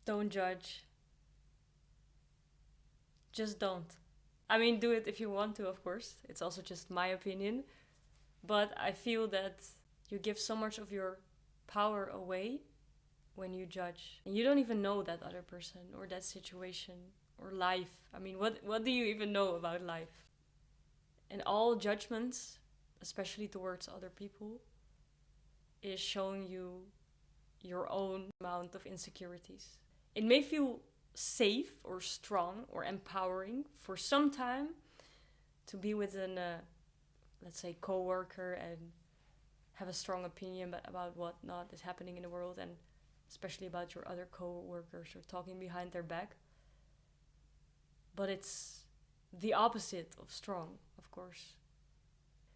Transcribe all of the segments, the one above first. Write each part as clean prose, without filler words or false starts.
Don't judge. Just don't. I mean, do it if you want to, of course. It's also just my opinion. But I feel that you give so much of your power away when you judge. And you don't even know that other person or that situation or life. I mean, what do you even know about life? And all judgments, especially towards other people, is showing you your own amount of insecurities. It may feel safe or strong or empowering for some time to be with an, let's say, coworker and have a strong opinion about what not is happening in the world, and especially about your other co-workers or talking behind their back. But it's the opposite of strong, of course.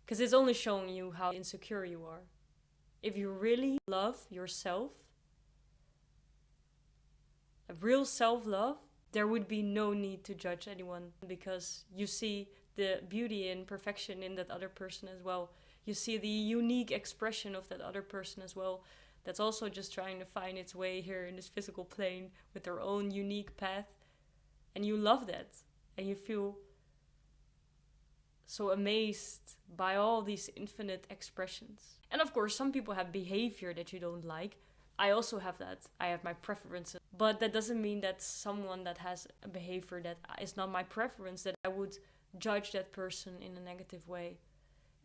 Because it's only showing you how insecure you are. If you really love yourself, a real self-love, there would be no need to judge anyone, because you see the beauty and perfection in that other person as well. You see the unique expression of that other person as well, that's also just trying to find its way here in this physical plane with their own unique path. And you love that. And you feel so amazed by all these infinite expressions. And of course, some people have behavior that you don't like. I also have that. I have my preferences. But that doesn't mean that someone that has a behavior that is not my preference, that I would judge that person in a negative way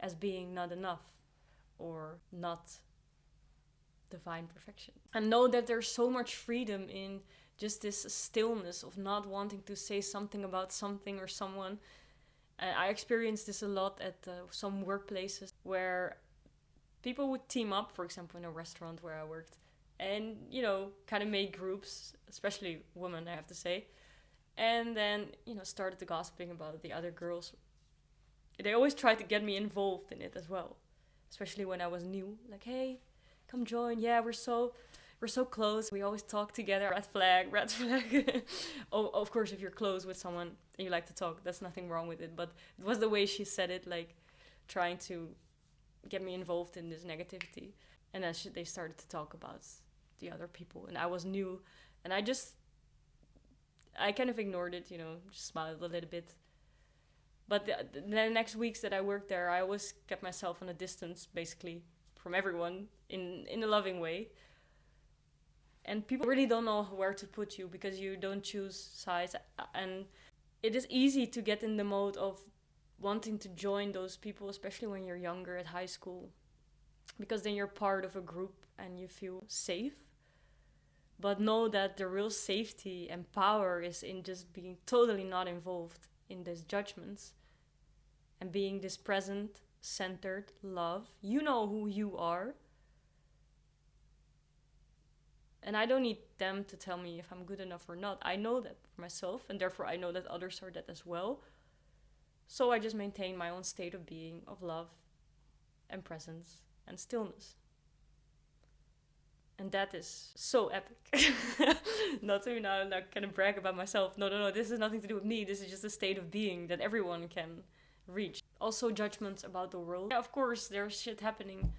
as being not enough or not divine perfection. And know that there's so much freedom in just this stillness of not wanting to say something about something or someone. I experienced this a lot at some workplaces where people would team up, for example, in a restaurant where I worked, and, you know, kind of made groups, especially women, I have to say, and then, you know, started the gossiping about the other girls. They always tried to get me involved in it as well, especially when I was new. Like, hey, come join. Yeah, we're so close. We always talk together. Red flag, red flag. Oh, of course, if you're close with someone and you like to talk, that's nothing wrong with it. But it was the way she said it, like trying to get me involved in this negativity. And then they started to talk about the other people. And I was new. And I kind of ignored it, you know, just smiled a little bit. But the next weeks that I worked there, I always kept myself on a distance, basically, from everyone in a loving way. And people really don't know where to put you because you don't choose sides. And it is easy to get in the mode of wanting to join those people, especially when you're younger at high school. Because then you're part of a group and you feel safe. But know that the real safety and power is in just being totally not involved in these judgments. And being this present, centered love. You know who you are. And I don't need them to tell me if I'm good enough or not. I know that for myself, and therefore I know that others are that as well. So I just maintain my own state of being, of love and presence and stillness. And that is so epic. Not to now kind of brag about myself. No, this has nothing to do with me. This is just a state of being that everyone can reach. Also judgments about the world. Yeah, of course, there's shit happening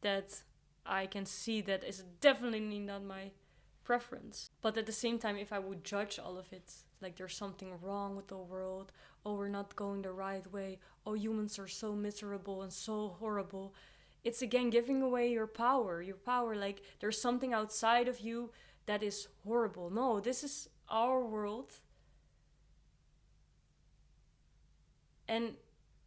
that I can see that is definitely not my preference. But at the same time, if I would judge all of it, like there's something wrong with the world, oh, we're not going the right way, oh, humans are so miserable and so horrible, it's again giving away your power, like there's something outside of you that is horrible. No, this is our world. And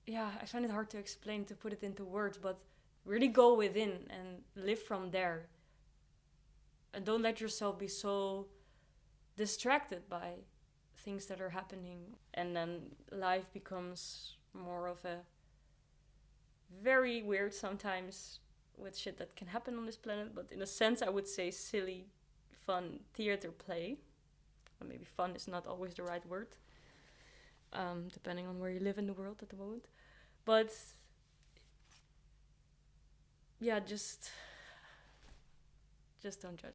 yeah, I find it hard to explain, to put it into words, but really go within and live from there. And don't let yourself be so distracted by things that are happening. And then life becomes more of a very weird sometimes with shit that can happen on this planet. But in a sense, I would say silly, fun theater play. Or maybe fun is not always the right word. Depending on where you live in the world at the moment. But yeah, just don't judge.